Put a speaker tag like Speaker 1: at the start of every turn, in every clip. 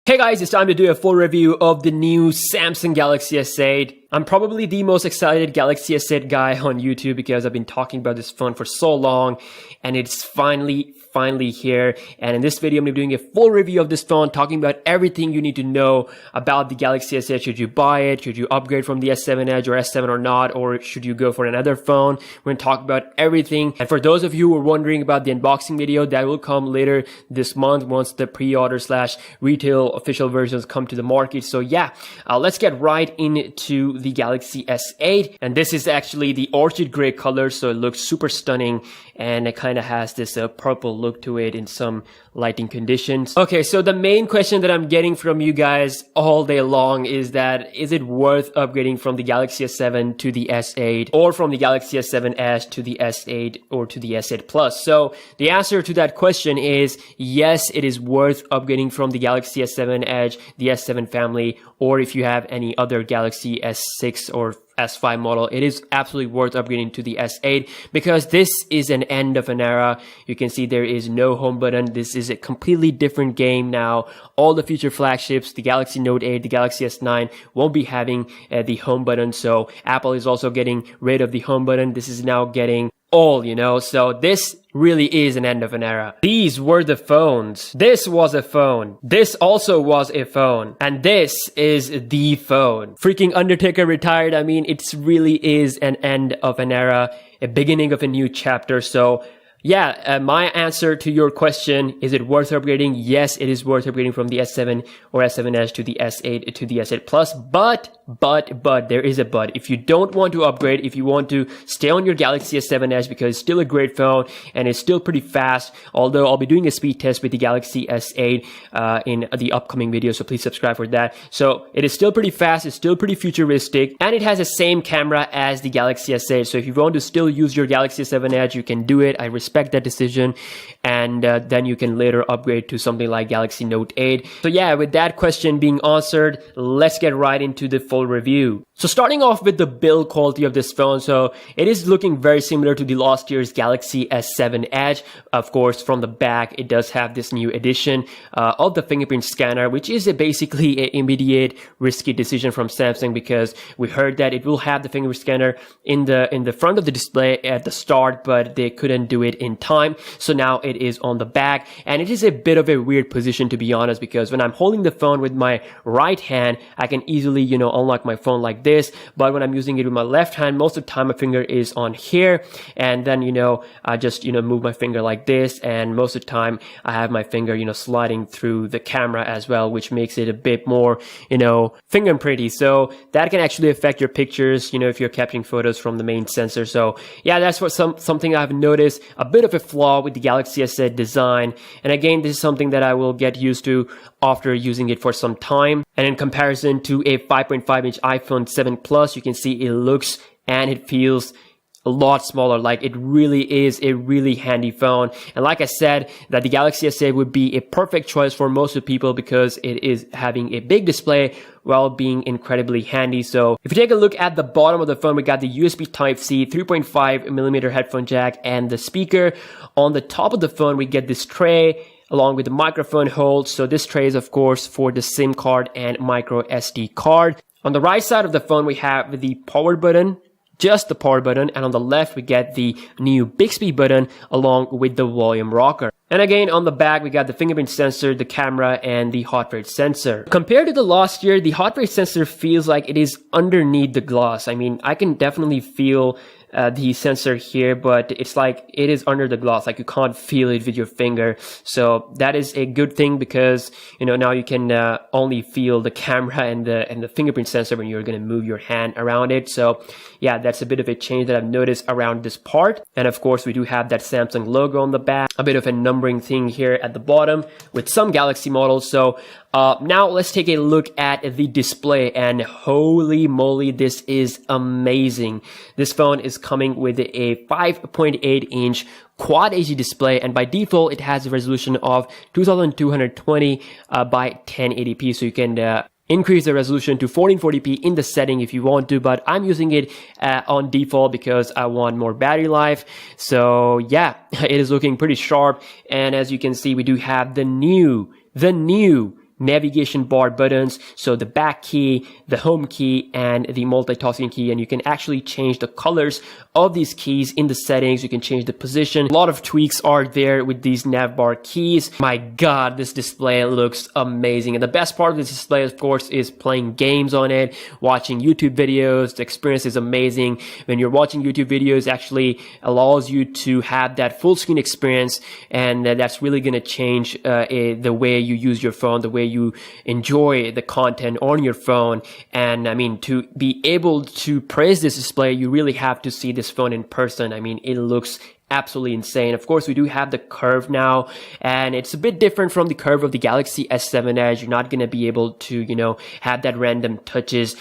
Speaker 1: Hey guys, it's time to do a full review of the new Samsung Galaxy S8. I'm probably the most excited Galaxy S8 guy on YouTube because I've been talking about this phone for so long and it's finally here. And in this video, I'm going to be doing a full review of this phone, talking about everything you need to know about the Galaxy S8. Should you buy it? Should you upgrade from the S7 Edge or S7 or not? Or should you go for another phone? We're going to talk about everything. And for those of you who are wondering about the unboxing video, that will come later this month once the pre-order / retail official versions come to the market. So yeah, let's get right into the Galaxy S8. And this is actually the orchid gray color, so it looks super stunning and it kind of has this purple look to it in some lighting conditions. Okay, so the main question that I'm getting from you guys all day long is that, is it worth upgrading from the Galaxy S7 to the S8 or from the Galaxy S7 Edge to the S8 or to the S8 Plus? So the answer to that question is yes, it is worth upgrading from the Galaxy S7 Edge, the S7 family, or if you have any other Galaxy S6 or S5 model, it is absolutely worth upgrading to the S8 because this is an end of an era. You can see there is no home button. This is a completely different game now. All the future flagships, the Galaxy Note 8, the Galaxy S9 won't be having the home button. So Apple is also getting rid of the home button. This is now getting all, so this really is an end of an era. These were the phones. This was a phone. This also was a phone. And this is the phone. Freaking Undertaker retired. I mean, it really is an end of an era, a beginning of a new chapter. So yeah, my answer to your question, is it worth upgrading? Yes, it is worth upgrading from the S7 or S7 Edge to the S8 to the S8 Plus. But there is a but. If you don't want to upgrade, if you want to stay on your Galaxy S7 Edge because it's still a great phone and it's still pretty fast, although I'll be doing a speed test with the Galaxy S8 in the upcoming video, so please subscribe for that. So it is still pretty fast, it's still pretty futuristic, and it has the same camera as the Galaxy S8. So if you want to still use your Galaxy S7 Edge, you can do it. I respect that decision, and then you can later upgrade to something like Galaxy Note 8. So yeah, with that question being answered, let's get right into the full review. So starting off with the build quality of this phone, so it is looking very similar to the last year's Galaxy S7 Edge. Of course, from the back, it does have this new edition of the fingerprint scanner, which is basically an immediate risky decision from Samsung because we heard that it will have the fingerprint scanner in the front of the display at the start, but they couldn't do it in time. So now it is on the back, and it is a bit of a weird position, to be honest, because when I'm holding the phone with my right hand, I can easily, unlock my phone like this, but when I'm using it with my left hand, most of the time my finger is on here, and then I just move my finger like this, and most of the time I have my finger sliding through the camera as well, which makes it a bit more fingerprinty. So that can actually affect your pictures if you're capturing photos from the main sensor. So yeah, that's what something I've noticed, a bit of a flaw with the Galaxy S8 design. And again, this is something that I will get used to after using it for some time. And in comparison to a 5.5-inch iPhone 7 Plus, you can see it looks and it feels a lot smaller. Like, it really is a really handy phone. And like I said, that the Galaxy S8 would be a perfect choice for most of people because it is having a big display while being incredibly handy. So if you take a look at the bottom of the phone, we got the USB Type-C 3.5mm headphone jack and the speaker. On the top of the phone, we get this tray along with the microphone hold. So this tray is of course for the SIM card and micro SD card. On the right side of the phone, we have the power button, just the power button, and on the left we get the new Bixby button along with the volume rocker. And again, on the back we got the fingerprint sensor, the camera, and the heart rate sensor. Compared to the last year, the heart rate sensor feels like it is underneath the glass. I mean, I can definitely feel the sensor here, but it's like it is under the glass, like you can't feel it with your finger. So that is a good thing because now you can only feel the camera and the fingerprint sensor when you're going to move your hand around it. So yeah, that's a bit of a change that I've noticed around this part. And of course, we do have that Samsung logo on the back, a bit of a numbering thing here at the bottom with some Galaxy models. So now let's take a look at the display, and holy moly, this is amazing. This phone is coming with a 5.8-inch Quad HD display, and by default it has a resolution of 2220 by 1080p. So you can increase the resolution to 1440p in the setting if you want to, but I'm using it on default because I want more battery life. So yeah, it is looking pretty sharp, and as you can see, we do have the new navigation bar buttons, so the back key, the home key, and the multitasking key, and you can actually change the colors of these keys in the settings. You can change the position. A lot of tweaks are there with these nav bar keys. My god, this display looks amazing, and the best part of this display, of course, is playing games on it, watching YouTube videos. The experience is amazing. When you're watching YouTube videos, it actually allows you to have that full screen experience, and that's really going to change the way you use your phone, the way you enjoy the content on your phone. And I mean, to be able to praise this display, you really have to see this phone in person. I mean, it looks absolutely insane. Of course, we do have the curve now, and it's a bit different from the curve of the Galaxy S7 Edge. You're not going to be able to, you know, have that random touches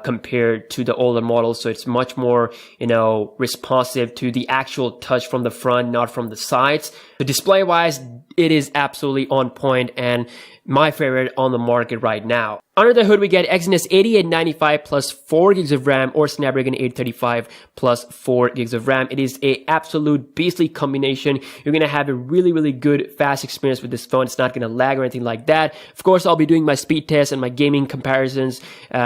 Speaker 1: compared to the older models. So it's much more, you know, responsive to the actual touch from the front, not from the sides. So display wise, it is absolutely on point and my favorite on the market right now. Under the hood, we get Exynos 8895 plus 4 gigs of RAM or Snapdragon 835 plus 4 gigs of RAM. It is a absolute beastly combination. You're going to have a really, really good, fast experience with this phone. It's not going to lag or anything like that. Of course, I'll be doing my speed tests and my gaming comparisons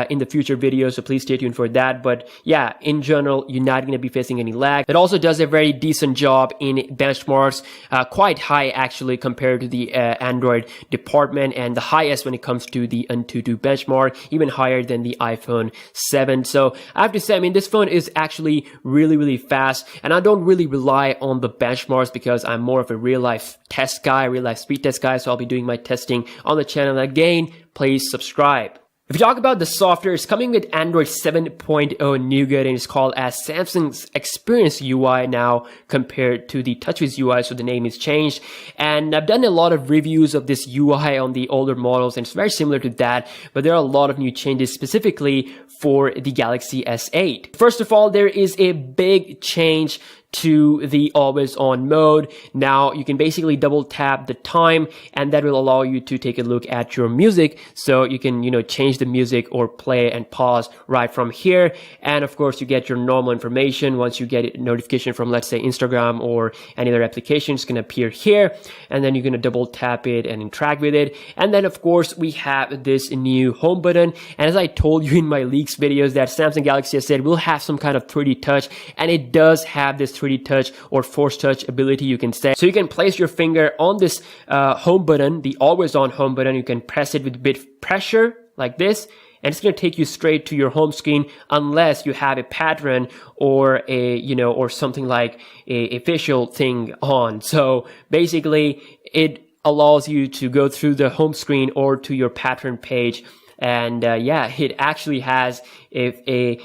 Speaker 1: in the future videos, so please stay tuned for that. But yeah, in general, you're not going to be facing any lag. It also does a very decent job in benchmarks, quite high actually compared to the Android department, and the highest when it comes to the Antutu benchmark, even higher than the iPhone 7. So I have to say, I mean, this phone is actually really, really fast, and I don't really rely on the benchmarks because I'm more of a real life test guy, real life speed test guy. So I'll be doing my testing on the channel. Again, please subscribe. If you talk about the software, it's coming with Android 7.0 Nougat, and it's called as Samsung's Experience UI now compared to the TouchWiz UI, so the name is changed. And I've done a lot of reviews of this UI on the older models, and it's very similar to that, but there are a lot of new changes specifically for the Galaxy S8. First of all, there is a big change to the always on mode. Now you can basically double tap the time, and that will allow you to take a look at your music, so you can, you know, change the music or play and pause right from here. And of course, you get your normal information. Once you get a notification from, let's say, Instagram or any other application, it's going to appear here, and then you're going to double tap it and interact with it. And then of course, we have this new home button, and as I told you in my leaks videos, that Samsung Galaxy S8 will have some kind of 3D touch, and it does have this 3D touch or force touch ability, you can say. So you can place your finger on this home button, the always on home button. You can press it with a bit pressure like this, and it's going to take you straight to your home screen, unless you have a pattern or a, you know, or something like a facial thing on. So basically it allows you to go through the home screen or to your pattern page. And yeah, it actually has a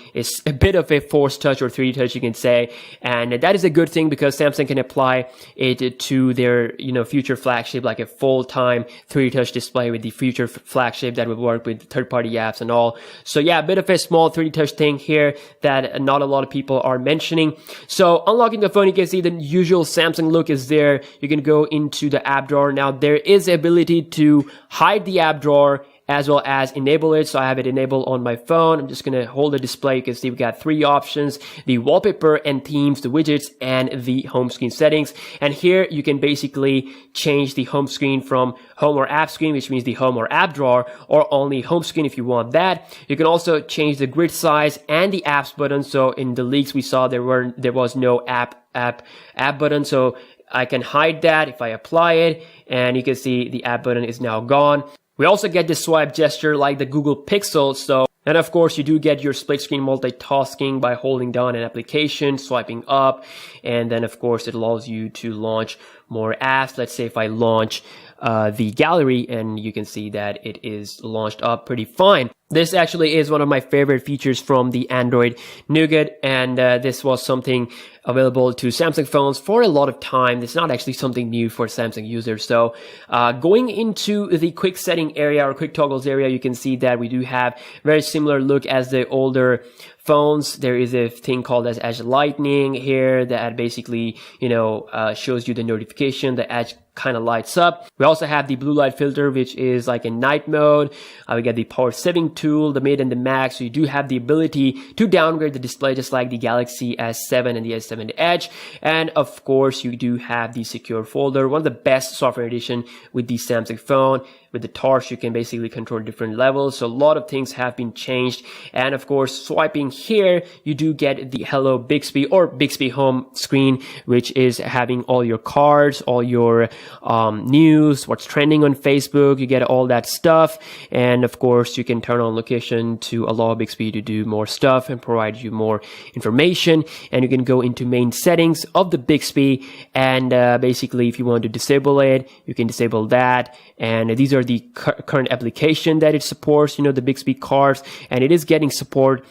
Speaker 1: bit of a force touch or 3D touch, you can say, and that is a good thing because Samsung can apply it to their, you know, future flagship, like a full-time 3D touch display with the future flagship that will work with third-party apps and all. So yeah, a bit of a small 3D touch thing here that not a lot of people are mentioning. So unlocking the phone, you can see the usual Samsung look is there. You can go into the app drawer. Now there is the ability to hide the app drawer as well as enable it. So I have it enabled on my phone. I'm just going to hold the display. You can see we got 3 options: the wallpaper and themes, the widgets, and the home screen settings. And here you can basically change the home screen from home or app screen, which means the home or app drawer, or only home screen if you want that. You can also change the grid size and the apps button. So in the leaks we saw there was no app button. So I can hide that if I apply it, and you can see the app button is now gone. We also get this swipe gesture like the Google Pixel. So, and of course you do get your split screen multitasking by holding down an application, swiping up, and then of course it allows you to launch more apps. Let's say if I launch the gallery, and you can see that it is launched up pretty fine. This actually is one of my favorite features from the Android Nougat, and this was something available to Samsung phones for a lot of time. It's not actually something new for Samsung users. So going into the quick setting area or quick toggles area, you can see that we do have very similar look as the older phones. There is a thing called as Edge Lightning here that basically, you know, shows you the notification. The edge kind of lights up. We also have the blue light filter, which is like a night mode. We get the power saving tool, the mid and the max. So you do have the ability to downgrade the display just like the Galaxy S7 and the S7 Edge. And of course, you do have the secure folder, one of the best software edition with the Samsung phone. with the torch, you can basically control different levels. So a lot of things have been changed. And of course, swiping here, you do get the Hello Bixby or Bixby home screen, which is having all your cards, all your news, what's trending on Facebook. You get all that stuff. And of course, you can turn on location to allow Bixby to do more stuff and provide you more information. And you can go into main settings of the Bixby, and basically if you want to disable it, you can disable that. And these are the current application that it supports, the Bixby cards, and it is getting support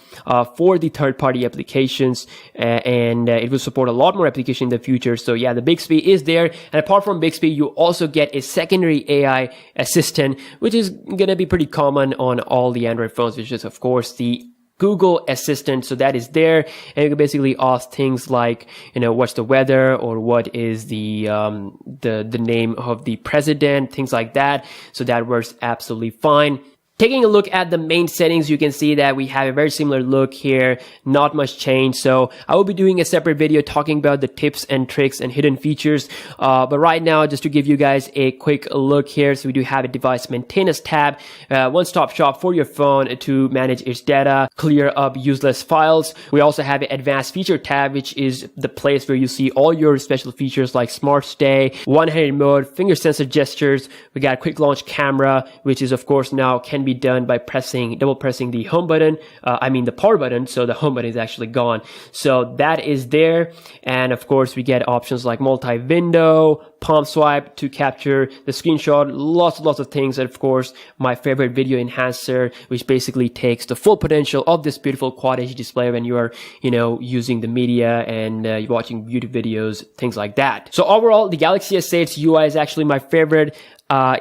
Speaker 1: for the third-party applications, and it will support a lot more application in the future. So yeah, the Bixby is there. And apart from Bixby, you also get a secondary AI assistant, which is going to be pretty common on all the Android phones, which is of course the Google Assistant. So that is there, and you can basically ask things like, what's the weather, or what is the name of the president, things like that. So that works absolutely fine. Taking a look at the main settings, you can see that we have a very similar look here, not much change. So I will be doing a separate video talking about the tips and tricks and hidden features. But right now, just to give you guys a quick look here, so we do have a device maintenance tab, one-stop shop for your phone to manage its data, clear up useless files. We also have an advanced feature tab, which is the place where you see all your special features like smart stay, one-handed mode, finger sensor gestures. We got a quick launch camera, which is of course now can be done by double pressing the home button, the power button, so the home button is actually gone. So that is there. And of course we get options like multi-window, palm swipe to capture the screenshot, lots of things. And of course my favorite video enhancer, which basically takes the full potential of this beautiful Quad HD display when you are using the media and you're watching YouTube videos, things like that. So overall, the Galaxy S8's UI is actually my favorite.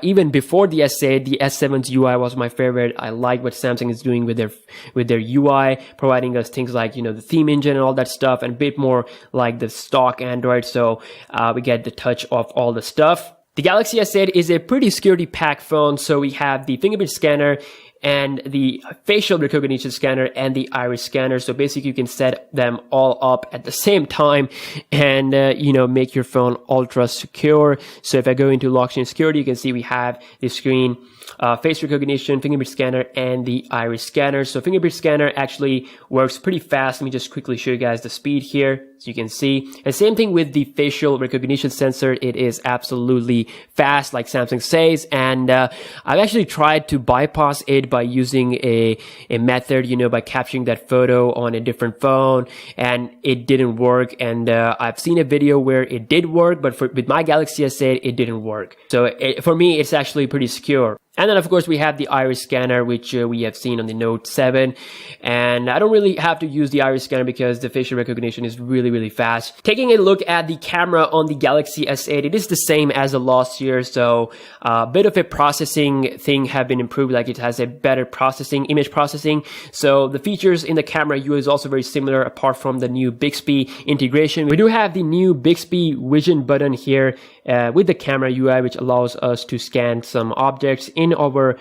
Speaker 1: Even before the S8, the S7's UI was my favorite. I like what Samsung is doing with their UI, providing us things like, the theme engine and all that stuff, and a bit more like the stock Android. So, we get the touch of all the stuff. The Galaxy S8 is a pretty security packed phone. So we have the fingerprint scanner and the facial recognition scanner and the iris scanner. So basically you can set them all up at the same time and, make your phone ultra secure. So if I go into lock-screen security, you can see we have the screen, face recognition, fingerprint scanner, and the iris scanner. So fingerprint scanner actually works pretty fast. Let me just quickly show you guys the speed here, so you can see. And same thing with the facial recognition sensor. It is absolutely fast, like Samsung says. And I've actually tried to bypass it by using a method, by capturing that photo on a different phone, and it didn't work. And I've seen a video where it did work, but with my Galaxy S8, it didn't work. So for me, it's actually pretty secure. And then, of course, we have the iris scanner, which we have seen on the Note 7. And I don't really have to use the iris scanner because the facial recognition is really fast. Taking a look at the camera on the Galaxy S8, it is the same as the last year. So a bit of a processing thing have been improved, like it has a better image processing. So the features in the camera UI is also very similar, apart from the new Bixby integration. We do have the new Bixby Vision button here with the camera UI, which allows us to scan some objects in our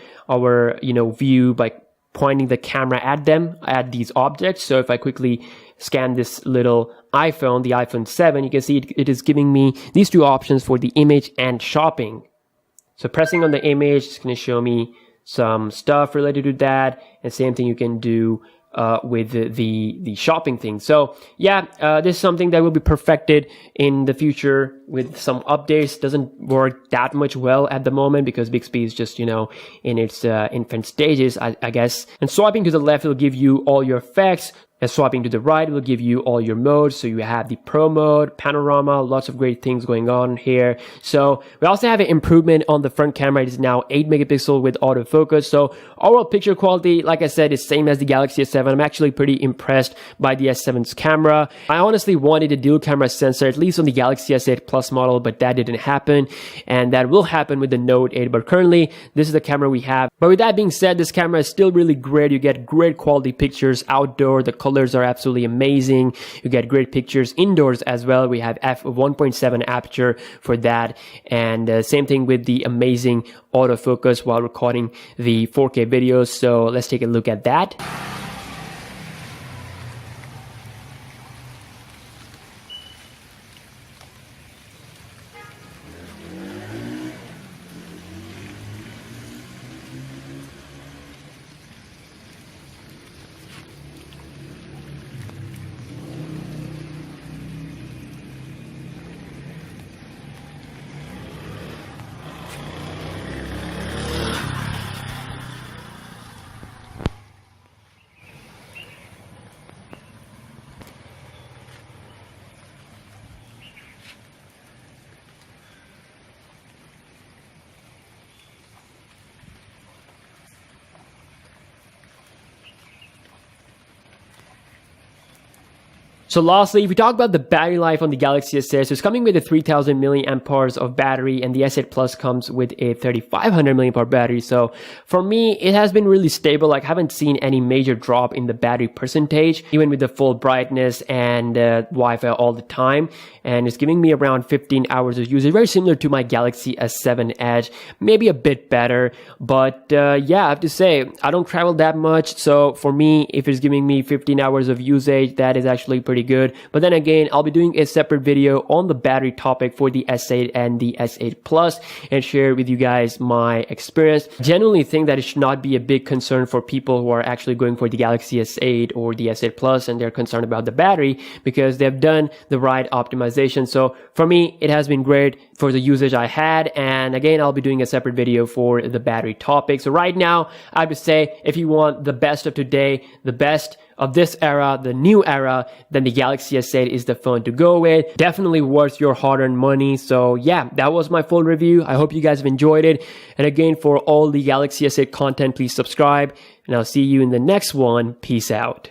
Speaker 1: view by pointing the camera at these objects. So if I quickly scan this little iPhone, the iPhone 7, you can see it is giving me these two options for the image and shopping. So pressing on the image is going to show me some stuff related to that, and same thing you can do with the shopping thing. So yeah, this is something that will be perfected in the future with some updates. Doesn't work that much well at the moment because Bixby is just, in its infant stages, I guess. And swiping to the left will give you all your effects. And swiping to the right will give you all your modes. So you have the Pro mode, panorama, lots of great things going on here. So we also have an improvement on the front camera. It is now 8 megapixel with autofocus. So overall picture quality, like I said, is same as the Galaxy S7. I'm actually pretty impressed by the S7's camera. I honestly wanted a dual camera sensor, at least on the Galaxy S8 Plus model, but that didn't happen. And that will happen with the Note 8. But currently, this is the camera we have. But with that being said, this camera is still really great. You get great quality pictures outdoor. The colors are absolutely amazing. You get great pictures indoors as well. We have f1.7 aperture for that, and same thing with the amazing autofocus while recording the 4K videos. So let's take a look at that. So lastly, if we talk about the battery life on the Galaxy S8, so it's coming with a 3000 milliamp hours of battery, and the S8 Plus comes with a 3500 milliamp hour battery. So for me, it has been really stable. Like, I haven't seen any major drop in the battery percentage, even with the full brightness and Wi-Fi all the time. And it's giving me around 15 hours of usage, very similar to my Galaxy S7 Edge, maybe a bit better. But yeah, I have to say, I don't travel that much. So for me, if it's giving me 15 hours of usage, that is actually pretty good. But then again, I'll be doing a separate video on the battery topic for the S8 and the S8 Plus and share with you guys my experience. Genuinely think that it should not be a big concern for people who are actually going for the Galaxy S8 or the S8 Plus and they're concerned about the battery, because they've done the right optimization. So for me, it has been great for the usage I had. And again, I'll be doing a separate video for the battery topic. So right now, I have to say, if you want the best of today, the best of this era, the new era, then the Galaxy S8 is the phone to go with. Definitely worth your hard-earned money. So yeah, that was my full review. I hope you guys have enjoyed it. And again, for all the Galaxy S8 content, please subscribe. And I'll see you in the next one. Peace out.